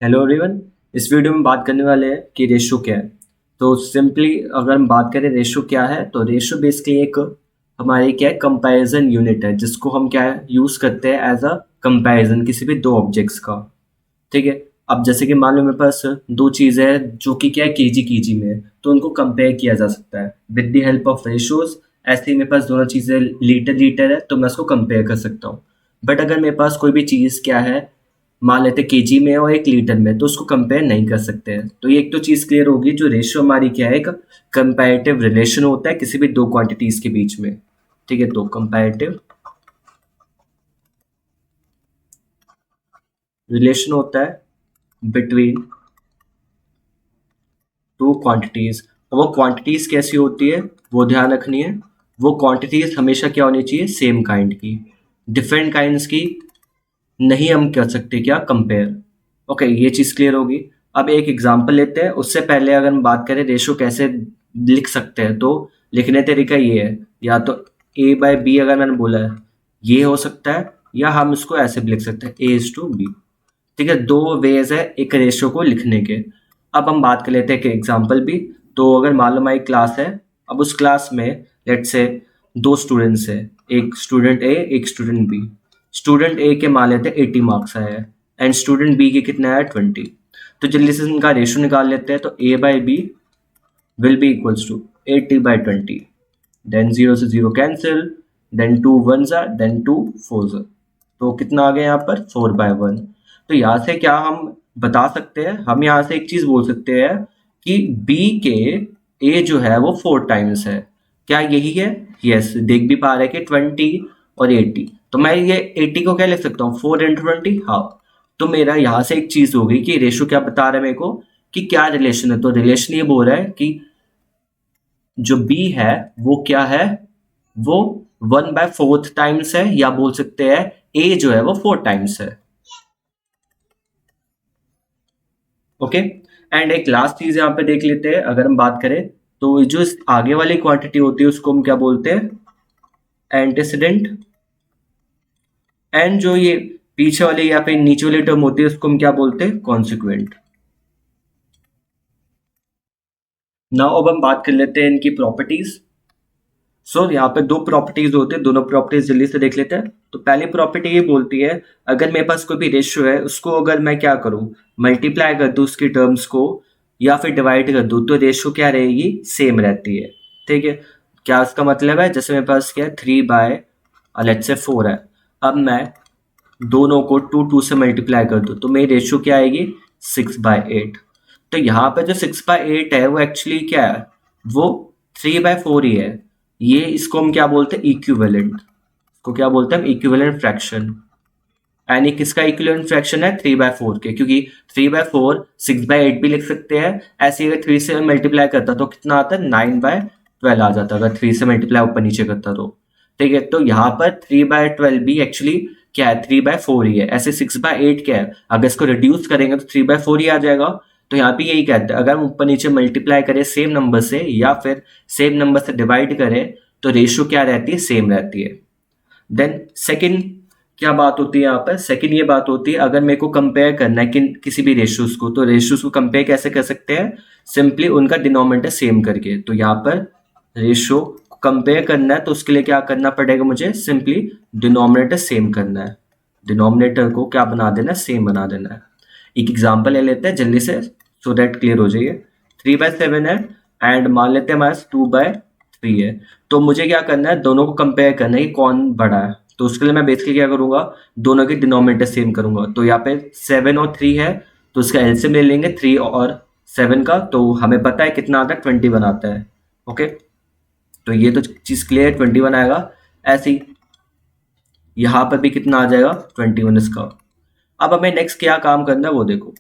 Hello everyone. इस video में बात करने वाले हैं कि रेशो क्या है। तो सिंपली अगर हम बात करें रेशो क्या है, तो रेशो बेसिकली एक हमारी क्या है कंपैरिजन यूनिट है, जिसको हम क्या है यूज़ करते हैं एज अ कंपैरिजन किसी भी दो ऑब्जेक्ट्स का। ठीक है। अब जैसे कि मान लो मेरे पास दो चीज़ें हैं जो कि क्या है केजी में है, तो उनको कंपेयर किया जा सकता है with the help of ratios. ऐसे ही मेरे पास दोनों चीज़ें लीटर है, तो मैं उसको कंपेयर कर सकता हूँ। बट अगर मेरे पास कोई भी चीज़ क्या है, मान लेते केजी में और एक लीटर में, तो उसको कंपेयर नहीं कर सकते हैं। तो ये एक तो चीज़ क्लियर होगी, जो रेशियो हमारी क्या है, एक कंपैरेटिव रिलेशन होता है किसी भी दो क्वांटिटीज के बीच में। ठीक है, तो कंपैरेटिव रिलेशन होता है बिटवीन टू क्वांटिटीज। और वो क्वांटिटीज कैसी होती है, वो ध्यान रखनी है। वो क्वांटिटीज हमेशा क्या होनी चाहिए, सेम काइंड की। डिफरेंट काइंड्स की नहीं हम कर सकते क्या कंपेयर। ओके, ये चीज़ क्लियर होगी। अब एक एग्जांपल लेते हैं। उससे पहले अगर हम बात करें रेशो कैसे लिख सकते हैं, तो लिखने तरीका ये है, या तो ए बाय बी अगर मैंने बोला है ये हो सकता है, या हम इसको ऐसे भी लिख सकते हैं ए इज टू बी। ठीक है, दो वेज है एक रेशियो को लिखने के। अब हम बात कर लेते हैं एक एग्जांपल भी। तो अगर मान लो हमारी क्लास है, अब उस क्लास में लेट से दो स्टूडेंट्स है, एक स्टूडेंट ए एक स्टूडेंट बी। स्टूडेंट ए के मान लेते हैं 80 मार्क्स आए हैं एंड स्टूडेंट बी के कितना है 20। तो जल्दी से इनका रेशियो निकाल लेते हैं। तो A by B will be equals to 80/20। Then zero से zero cancel, then two one ज़ा, देन टू फोर ज़ा। तो कितना आ गया यहाँ पर 4/1। तो यहाँ से क्या हम बता सकते हैं, हम यहाँ से एक चीज बोल सकते हैं कि b के a जो है वो 4 टाइम्स है। क्या यही है? यस, देख भी पा रहे हैं कि 20 और 80। तो मैं ये 80 को क्या लिख सकता हूँ, 4 × 20। हाँ, तो मेरा यहाँ से एक चीज होगी कि रेशो क्या बता रहा है मेरे को कि क्या रिलेशन है। तो रिलेशन ये बोल रहा है कि जो b है वो क्या है, वो 1/4 टाइम्स है, या बोल सकते हैं a जो है वो 4 टाइम्स है। ओके। एंड एक लास्ट चीज यहाँ पे देख लेते हैं। अगर हम बात करें तो जो इस आगे वाली क्वांटिटी होती है उसको हम क्या बोलते हैं, एंटीसीडेंट। एंड जो ये पीछे वाली या फिर नीचे वाली टर्म होती है उसको हम क्या बोलते हैं, कॉन्सिक्वेंट। नाउ अब हम बात कर लेते हैं इनकी प्रॉपर्टीज। सो यहाँ पे दो प्रॉपर्टीज होते हैं, दोनों प्रॉपर्टीज जल्दी से देख लेते हैं। तो पहली प्रॉपर्टी ये बोलती है, अगर मेरे पास कोई भी रेशियो है उसको अगर मैं क्या करूं, मल्टीप्लाई कर दूं उसकी टर्म्स को, या फिर डिवाइड कर दूं, तो रेशियो क्या रहेगी, सेम रहती है। ठीक है, क्या इसका मतलब है, जैसे मेरे पास क्या है 3/4 है। अब मैं दोनों को टू से मल्टीप्लाई कर दूं तो मेरी रेशियो क्या आएगी, 6/8। तो यहाँ पे जो 6/8 है वो एक्चुअली क्या है, वो 3/4 ही है। ये इसको हम क्या बोलते हैं, इक्विवेलेंट। इसको क्या बोलते हैं हम, इक्विवेलेंट फ्रैक्शन। एंड ये किसका इक्विवेलेंट फ्रैक्शन है, 3/4 के, क्योंकि 3/4 6/8 भी लिख सकते हैं। ऐसे अगर 3 से मल्टीप्लाई करता तो कितना आता है, 9/12 आ जाता अगर 3 से मल्टीप्लाई ऊपर नीचे करता तो। ठीक है, तो यहाँ पर 3/12 भी एक्चुअली क्या है, 3/4 ही है। ऐसे 6/8 क्या है, अगर इसको रिड्यूस करेंगे तो 3/4 ही आ जाएगा। तो यहाँ पे यही कहते हैं, अगर हम ऊपर नीचे मल्टीप्लाई करें सेम नंबर से, या फिर सेम नंबर से डिवाइड करें, तो रेशियो क्या रहती है, सेम रहती है। देन सेकंड क्या बात होती है यहाँ पर, सेकंड ये बात होती है, अगर मेरे को कंपेयर करना है कि किसी भी रेशियोज को, तो रेशियोज को कंपेयर कैसे कर सकते हैं, सिंपली उनका डिनोमिनेटर सेम करके। तो यहाँ पर रेशियो कंपेयर करना है तो उसके लिए क्या करना पड़ेगा, मुझे सिंपली डिनोमिनेटर सेम करना है। डिनोमिनेटर को क्या बना देना है, सेम बना देना है। एक एग्जांपल ले लेते हैं जल्दी से, सो दैट क्लियर हो जाइए। 3/7 है एंड मान लेते हैं हमारे 2/3 है। तो मुझे क्या करना है, दोनों को कंपेयर करना है कि कौन बड़ा है। तो उसके लिए मैं बेसिकली क्या करूंगा, दोनों के डिनोमिनेटर सेम करूंगा। तो यहाँ पे 7 और 3 है, तो उसका एलसीएम ले लेंगे 3 और 7 का, तो हमें पता है कितना आता है, 21 बनाता है। ओके, तो ये तो चीज क्लियर है, 21 आएगा। ऐसे ही यहाँ पर भी कितना आ जाएगा, 21 इसका। अब हमें नेक्स्ट क्या काम करना है वो देखो।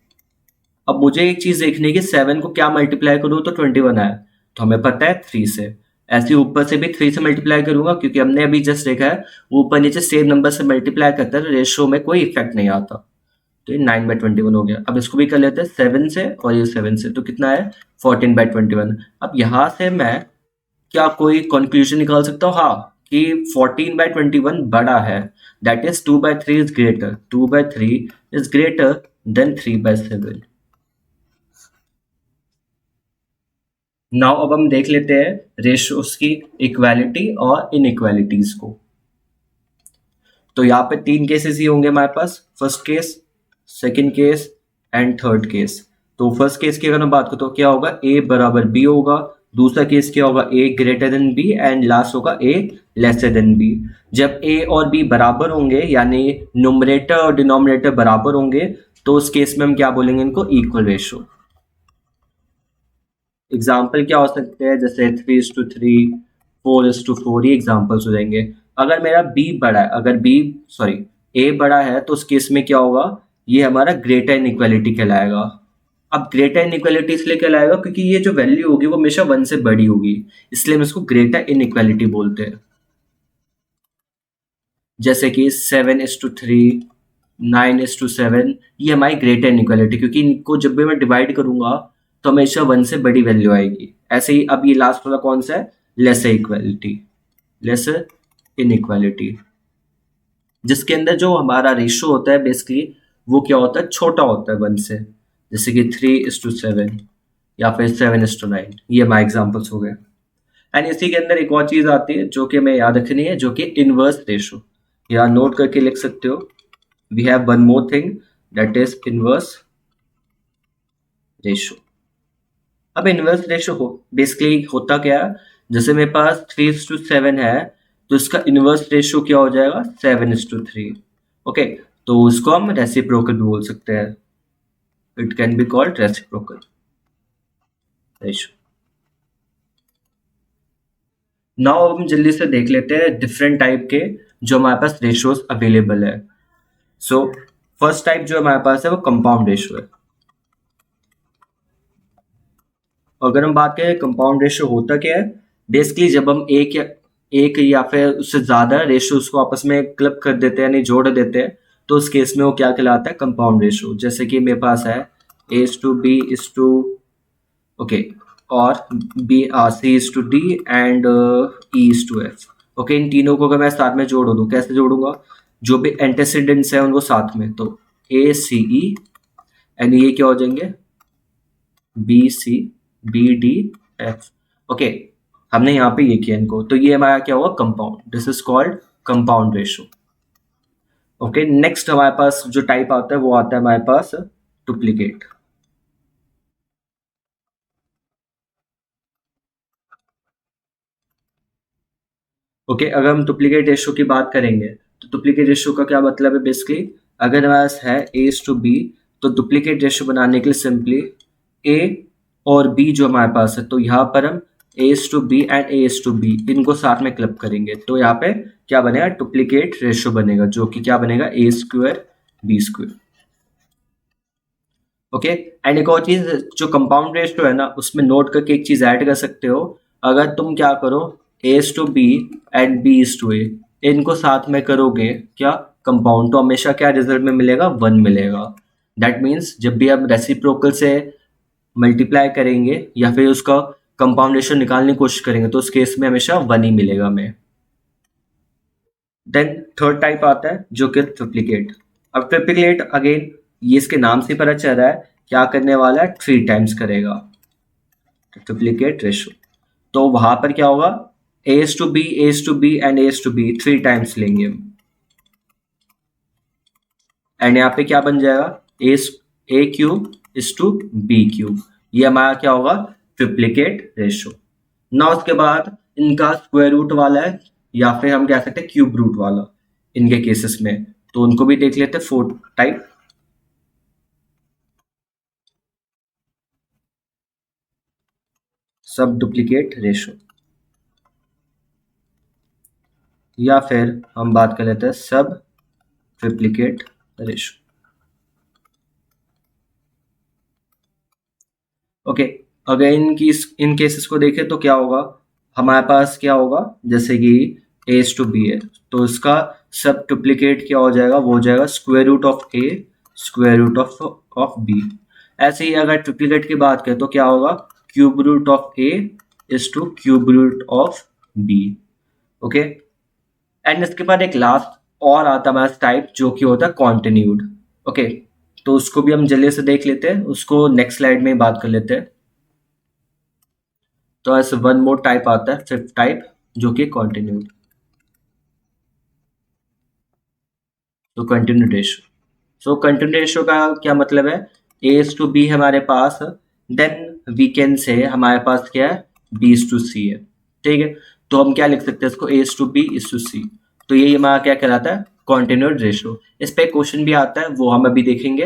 अब मुझे एक चीज देखनी है कि 7 को क्या मल्टीप्लाई करूँ तो 21 आए, तो हमें पता है 3 से। ऐसे ऊपर से भी 3 से मल्टीप्लाई करूंगा, क्योंकि हमने अभी जस्ट देखा है ऊपर नीचे सेम नंबर से मल्टीप्लाई करता है तो रेशियो में कोई इफेक्ट नहीं आता। तो ये 9/21 हो गया। अब इसको भी कर लेते हैं 7 से, और ये 7 से, तो कितना है 14/21। अब यहाँ से मैं क्या कोई कंक्लूजन निकाल सकता हूँ, हाँ, कि 14/21 बड़ा है। That is 2/3 is greater, 2/3 is greater than 3/7। Now अब हम देख लेते हैं रेशियोज की इक्वालिटी और इनइक्वालिटीज को। तो यहाँ पे 3 केसेस ही होंगे हमारे पास, first case, second case and third case. तो फर्स्ट केस की अगर मैं बात करूँ तो क्या होगा, ए बराबर बी होगा। दूसरा केस क्या होगा, A greater than B, and last होगा ए लेसर देन बी। जब ए और बी बराबर होंगे, यानी न्यूमरेटर और डिनोमिनेटर बराबर होंगे, तो उस केस में हम क्या बोलेंगे, इनको इक्वल रेशियो। एग्जाम्पल क्या हो सकते हैं, जैसे 3:3, 4:4, ये एग्जाम्पल्स हो जाएंगे। अगर मेरा बी बड़ा है, अगर बी सॉरी ए बड़ा है, तो उस केस में क्या होगा, ये हमारा ग्रेटर इनइक्वालिटी कहलाएगा। अब ग्रेटर इनइक्वालिटी इसलिए कहलाएगा क्योंकि ये जो वैल्यू होगी वो हमेशा 1 से बड़ी होगी, इसलिए हम इसको ग्रेटर इनइक्वालिटी बोलते हैं। जैसे कि 7:3, 9:7, ये हमारी ग्रेटर इनइक्वालिटी, क्योंकि इनको जब भी मैं डिवाइड करूंगा तो हमेशा 1 से बड़ी वैल्यू आएगी। ऐसे ही अब ये लास्ट वाला कौन सा है, लेसर इक्वालिटी, लेसर इनइक्वालिटी, जिसके अंदर जो हमारा रेशियो होता है बेसिकली वो क्या होता है, छोटा होता है 1 से। जैसे कि 3:7 या फिर 7:9, ये हमारे एग्जाम्पल्स हो गए। एंड इसी के अंदर एक और चीज आती है जो कि हमें याद रखनी है, जो कि इनवर्स रेशियो। या नोट करके लिख सकते हो, we have one more thing, that is inverse ratio. अब इनवर्स रेशियो हो बेसिकली होता क्या है, जैसे मेरे पास 3:7 है, तो इसका इनवर्स रेशियो क्या हो जाएगा, 7:3। ओके, तो उसको हम रेसिप्रोकल भी बोल सकते हैं, it can be called reciprocal ratio. Now हम जल्दी से देख लेते हैं डिफरेंट टाइप के जो हमारे पास रेशियोज अवेलेबल है। सो फर्स्ट टाइप जो हमारे पास है वो कंपाउंड रेशियो है। अगर हम बात करें कंपाउंड रेशियो होता क्या है, बेसिकली जब हम एक या फिर उससे ज्यादा रेशियोज को आपस में क्लब कर देते हैं, यानी जोड़ देते हैं, तो उस केस में वो क्या कहलाता है, कंपाउंड रेशियो। जैसे कि मेरे पास है A:B:, ओके, और C:D एंड E:F। ओके, इन तीनों को अगर मैं साथ में जोड़ दूं, कैसे जोड़ूंगा, जो भी एंटेसिडेंट्स है उनको साथ में, तो ACE, एंड ये क्या हो जाएंगे, BC, BD, F। ओके, हमने यहाँ पे ये किया इनको, तो ये हमारा क्या हुआ, compound, this is called compound ratio. Okay, next हमारे पास जो टाइप आता है वो आता है हमारे पास डुप्लीकेट। ओके, अगर हम डुप्लीकेट रेशियो की बात करेंगे, तो डुप्लीकेट रेशियो का क्या मतलब है, बेसिकली अगर हमारे पास है A:B, तो डुप्लीकेट रेशियो बनाने के लिए सिंपली A और B जो हमारे पास है, तो यहाँ पर हम A:B एंड A:B इनको साथ में क्लब करेंगे, तो यहाँ पे क्या बनेगा, डुप्लीकेट रेशियो बनेगा, जो कि क्या बनेगा, A² B²। ओके, एंड एक और चीज, जो कंपाउंड रेशियो है ना, उसमें नोट करके एक चीज ऐड कर सकते हो। अगर तुम क्या करो, A:B एंड B:A, इनको साथ में करोगे क्या, कंपाउंड, तो हमेशा क्या रिजल्ट में मिलेगा, 1 मिलेगा। दैट मीन्स जब भी हम रेसिप्रोकल से मल्टीप्लाई करेंगे या फिर उसका कंपाउंड रेशियो निकालने की कोशिश करेंगे, तो उस केस में हमेशा 1 ही मिलेगा हमें। देन थर्ड टाइप आता है जो कि ट्रिप्लीकेट। अब ट्रिप्लीकेट अगेन, ये इसके नाम से पता चल रहा है क्या करने वाला है, 3 टाइम्स करेगा, ट्रिप्लीकेट रेशियो। तो वहां पर क्या होगा, A:B एंड A:B 3 टाइम्स लेंगे हम, एंड यहाँ पे क्या बन जाएगा, A³ ये हमारा क्या होगा, ट्रिप्लीकेट रेशियो। ना उसके बाद इनका स्क्वायर रूट वाला है, या फिर हम कह सकते हैं क्यूब रूट वाला इनके केसेस में, तो उनको भी देख लेते हैं, 4 टाइप। सब डुप्लीकेट रेशियो, या फिर हम बात कर लेते हैं सब ट्रिप्लीकेट रेशियो। ओके, अगर इन केसेस को देखें तो क्या होगा, हमारे पास क्या होगा, जैसे कि A:B है, तो इसका सब डुप्लीकेट क्या हो जाएगा, वो हो जाएगा square root of A, square root of B। ऐसे ही अगर ट्रिप्लीकेट की बात करें तो क्या होगा, cube root of A cube root of B। Okay, and इसके बाद एक लास्ट और आता है हमारा टाइप, जो कि होता है कॉन्टिन्यूड। ओके, तो उसको भी हम जल्दी से देख लेते हैं, उसको नेक्स्ट स्लाइड में बात कर लेते हैं। तो ऐसे वन मोर टाइप आता है, फिफ्थ टाइप, जो कि कंटिन्यूड। तो कंटिन्यूड रेशियो, सो कंटिन्यूड रेशियो का क्या मतलब है, ए इज टू बी हमारे पास, देन वी कैन से हमारे पास क्या है, बी इज टू सी है। ठीक है, तो हम क्या लिख सकते हैं इसको, A is to B is to C. तो ये हमारा क्या कहलाता है, कंटिन्यूड रेशियो। इस पे क्वेश्चन भी आता है, वो हम अभी देखेंगे।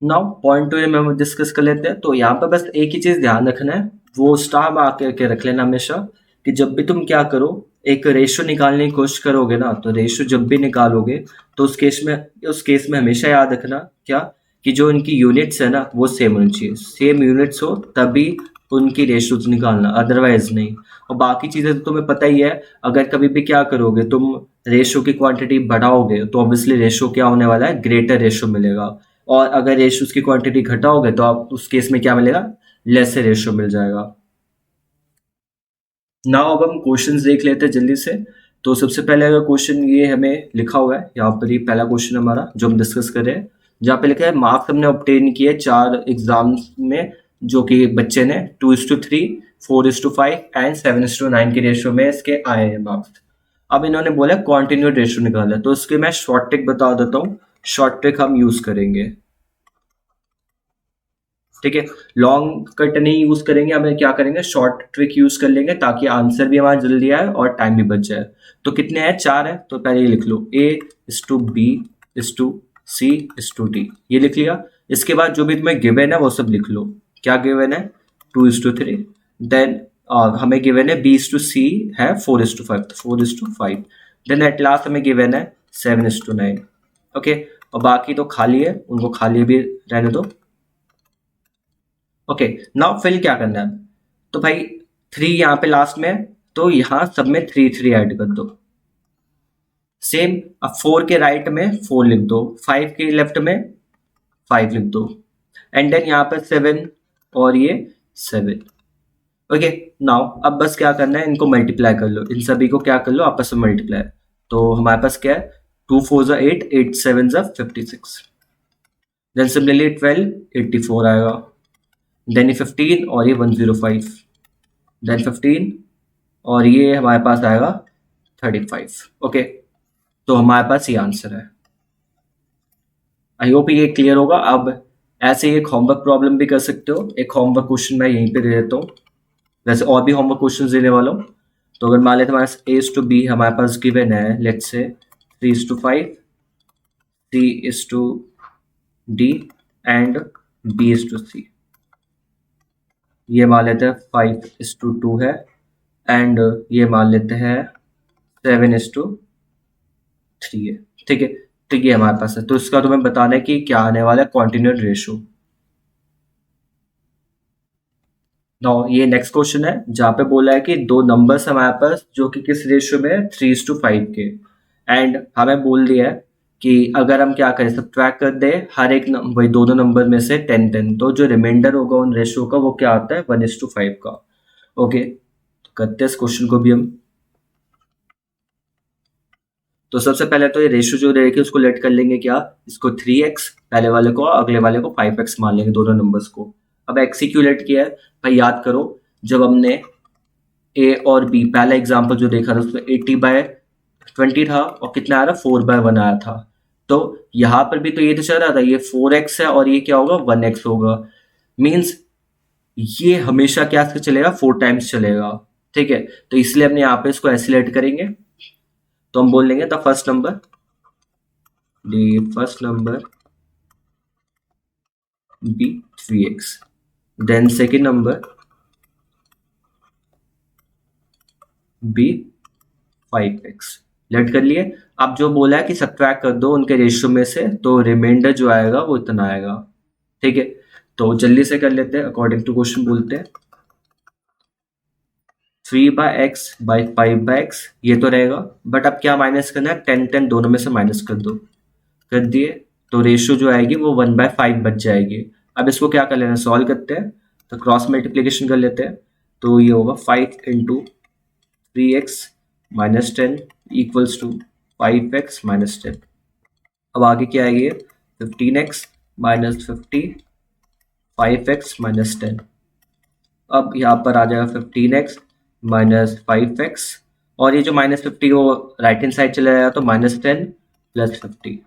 नाउ पॉइंट टू में हम डिस्कस कर लेते हैं। तो यहाँ पर बस एक ही चीज ध्यान रखना है, वो स्टार मार्क करके रख लेना हमेशा, कि जब भी तुम क्या करो, एक रेशियो निकालने की कोशिश करोगे ना, तो रेशियो जब भी निकालोगे, तो उस केस में हमेशा याद रखना क्या, कि जो इनकी यूनिट्स है ना, वो सेम होनी चाहिए। सेम यूनिट्स हो तभी उनकी रेशियोज निकालना, अदरवाइज नहीं। और बाकी चीजें तो तुम्हें पता ही है, अगर कभी भी क्या करोगे तुम, रेशियो की क्वांटिटी बढ़ाओगे, तो ऑब्वियसली रेशियो क्या होने वाला है, ग्रेटर रेशियो मिलेगा। और अगर रेशियोज की क्वांटिटी घटाओगे, तो आप उस केस में क्या मिलेगा, लेसर रेशियो मिल जाएगा। नाउ अब हम क्वेश्चंस देख लेते हैं जल्दी से। तो सबसे पहले अगर क्वेश्चन ये हमें लिखा हुआ है यहाँ पर, ही पहला क्वेश्चन हमारा जो हम डिस्कस कर रहे हैं, जहाँ पे लिखा है मार्क्स हमने ऑब्टेन किए 4 एग्जाम्स में, जो कि बच्चे ने 2:3, 4:5 एंड 7:9 के रेशियो में इसके आए हैं मार्क्स। अब इन्होंने बोला कॉन्टिन्यूड रेशियो निकाला, तो उसके मैं शॉर्ट ट्रिक बता देता हूँ। शॉर्ट ट्रिक हम यूज करेंगे, ठीक है। लॉन्ग कट नहीं यूज करेंगे, हमें क्या करेंगे, शॉर्ट ट्रिक यूज कर लेंगे, ताकि आंसर भी हमारा जल्दी आए और टाइम भी बच जाए। तो कितने हैं, 4 है, तो पहले ये लिख लो, A is to B is to C is to D, ये लिख लिया। इसके बाद जो भी तुम्हें गिवन है वो सब लिख लो। क्या गिवन है, 2:3, देन हमें गिवन है बी इज टू सी है 4:5, 4:5, देन एट लास्ट हमें गिवन है 7:9। ओके, और बाकी तो खाली है, उनको खाली भी रहने दो। ओके, नाउ फिल क्या करना है, तो भाई 3 यहाँ पे लास्ट में है, तो यहाँ सब में 3 ऐड कर दो। सेम, अब 4 के राइट में 4 लिख दो, 5 के लेफ्ट में 5 लिख दो, एंड देन यहाँ पर 7 और ये 7। ओके, नाउ अब बस क्या करना है, इनको मल्टीप्लाई कर लो, इन सभी को क्या कर लो, आपस में मल्टीप्लाई। तो हमारे पास क्या है, 2 4 जा 8, 8 7 जा 56, देन सिमिलरली 12, 84 आएगा, देन ये 15 और ये 105, देन 15 और ये हमारे पास आएगा 35। ओके, तो हमारे पास ये आंसर है। आई होप ये क्लियर होगा। अब ऐसे ही एक होमवर्क प्रॉब्लम भी कर सकते हो, एक होमवर्क क्वेश्चन मैं यहीं पे दे देता हूँ, वैसे और भी होमवर्क क्वेश्चन देने वाला हूँ। तो अगर मान लेते हमारे पास ए इज टू बी हमारे पास गिवन है, let's say 3:5, C is to D and B is to C. ये मान लेते हैं 5:2 है, एंड ये मान लेते हैं 7:3 है, ठीक है। तो ये हमारे पास है, तो इसका तुम्हें बताना है कि क्या आने वाला है, कॉन्टिन्यूड रेशियो। नाउ ये नेक्स्ट क्वेश्चन है, जहाँ पे बोला है कि दो नंबर्स हमारे पास जो कि किस रेशियो में है, 3:5 के, एंड हमें बोल दिया है कि अगर हम क्या करें, सब्ट्रैक्ट कर दे हर एक वही दोनों नंबर में से 10-10, तो जो रिमाइंडर होगा उन रेशियो का वो क्या आता है, 1:5 का। ओके, तो करते हैं इस क्वेश्चन को भी हम। तो सबसे पहले तो ये रेशियो जो रहेगी उसको लेट कर लेंगे क्या, इसको 3x पहले वाले को, अगले वाले को 5x मान लेंगे, दोनों नंबर्स को। अब x ही क्यों लेट किया है भाई, याद करो जब हमने a और b पहला एग्जांपल जो देखा था उसमें 80/20 था, और कितना आया था, 4/1 आया था। तो यहाँ पर भी तो ये तो चल रहा था, ये 4x है और ये क्या होगा, 1x होगा। मीन्स ये हमेशा क्या से चलेगा, 4 टाइम्स चलेगा, ठीक है। तो इसलिए हमने यहाँ पे इसको ऐसे लेट करेंगे, तो हम बोल लेंगे the first number be 3x, then second number be 5x। Let कर लिए। अब जो बोला है कि सब्ट्रैक्ट कर दो उनके रेशियो में से, तो रिमाइंडर जो आएगा वो इतना आएगा, ठीक है। तो जल्दी से कर लेते हैं, अकॉर्डिंग टू क्वेश्चन बोलते हैं 3/x/5/x, ये तो रहेगा, बट अब क्या माइनस करना है, 10-10 दोनों में से माइनस कर दो, कर दिए। तो रेशियो जो आएगी वो 1/5 बच जाएगी। अब इसको क्या कर लेना, सॉल्व करते हैं, तो क्रॉस मल्टीप्लीकेशन कर लेते हैं। तो ये होगा 5 × 3x - 10 = 5x - 10। अब आगे क्या है ये 15x माइनस 50, 5x माइनस 10। अब यहाँ पर आ जाएगा 15x माइनस 5x, और ये जो माइनस 50 वो राइट हैंड साइड चला जाएगा तो -10 प्लस 50।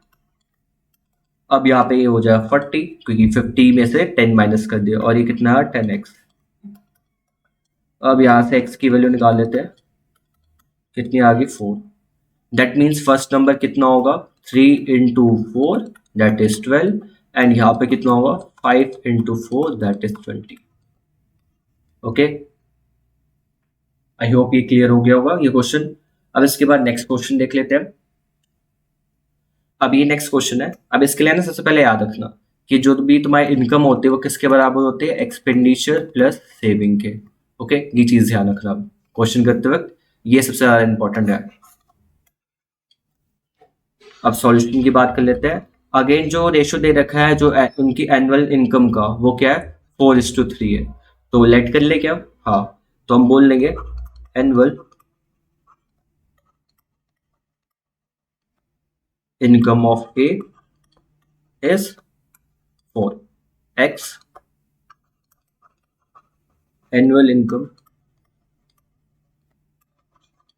अब यहाँ पे ये हो जाएगा 40, क्योंकि 50 में से 10 माइनस कर दिया, और ये कितना है 10x। अब यहाँ से x की वैल्यू निकाल लेते हैं, कितनी आ गई 4। दैट मीन्स फर्स्ट नंबर कितना होगा 3 इंटू 4 दैट इज 12, एंड यहाँ पे कितना होगा 5 into 4 that is 20। Okay, I hope ये क्लियर हो गया होगा ये क्वेश्चन। अब इसके बाद नेक्स्ट क्वेश्चन देख लेते हैं। अब ये नेक्स्ट क्वेश्चन है। अब इसके लिए ना सबसे पहले याद रखना कि जो भी तुम्हारी इनकम होती है वो किसके बराबर होती है, एक्सपेंडिचर प्लस सेविंग के। ओके, ये चीज ध्यान रखना क्वेश्चन करते वक्त, ये सबसे ज्यादा इंपॉर्टेंट है। अब सॉल्यूशन की बात कर लेते हैं। अगेन जो रेशो दे रखा है जो उनकी एनुअल इनकम का, वो क्या है 4:3 है। तो लेट कर ले क्या, हाँ, तो हम बोल लेंगे annual income of A is 4x, annual income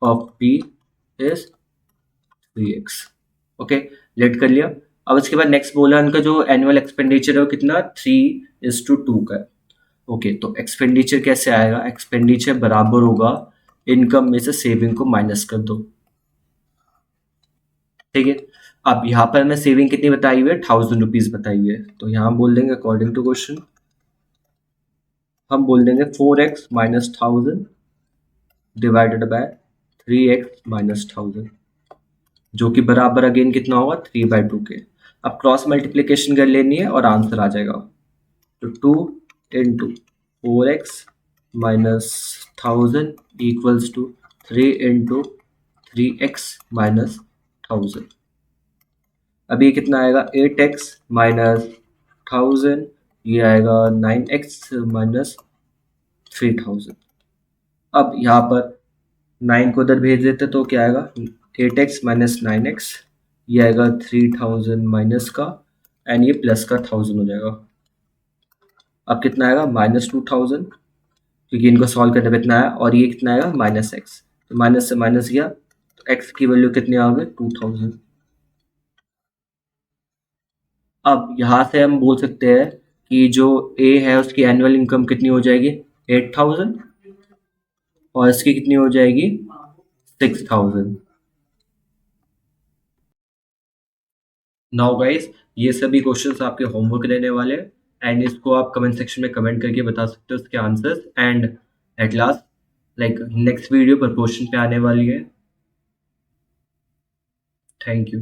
of B is 3x। Okay, let कर लिया। अब इसके बाद नेक्स्ट बोला उनका जो एनुअल एक्सपेंडिचर है वो कितना 3:2 का है। ओके, तो एक्सपेंडिचर कैसे आएगा, एक्सपेंडिचर बराबर होगा इनकम में से सेविंग को माइनस कर दो। ठीक है, अब यहाँ पर हमें सेविंग कितनी बताई हुई है 1000 रुपीज बताई हुई है, तो यहाँ बोल देंगे अकॉर्डिंग टू क्वेश्चन हम बोल देंगे 4x minus 1000 divided by 3x minus 1000, जो कि बराबर अगेन कितना होगा 3/2 के। अब क्रॉस मल्टीप्लीकेशन कर लेनी है और आंसर आ जाएगा। तो 2 into 4x minus 1000 equals to 3 into 3x minus 1000। अब ये कितना आएगा 8x माइनस 1000, ये आएगा 9x माइनस 3000। अब यहाँ पर 9 को उधर भेज देते तो क्या आएगा 8x माइनस 9x, ये आएगा 3000 माइनस का, एंड ये प्लस का 1000 हो जाएगा। अब कितना आएगा -2000, क्योंकि इनको सॉल्व करने पे इतना आया, और ये कितना आएगा -x, तो माइनस से माइनस गया तो x की वैल्यू कितनी आ गई 2000। अब यहाँ से हम बोल सकते हैं कि जो a है उसकी एनुअल इनकम कितनी हो जाएगी 8000, और इसकी कितनी हो जाएगी 6000। नाउ गाइस, ये सभी क्वेश्चंस आपके होमवर्क रहने वाले हैं, एंड इसको आप कमेंट सेक्शन में कमेंट करके बता सकते हो उसके answers. And at last, like next video proportion पे आने वाली है। Thank you.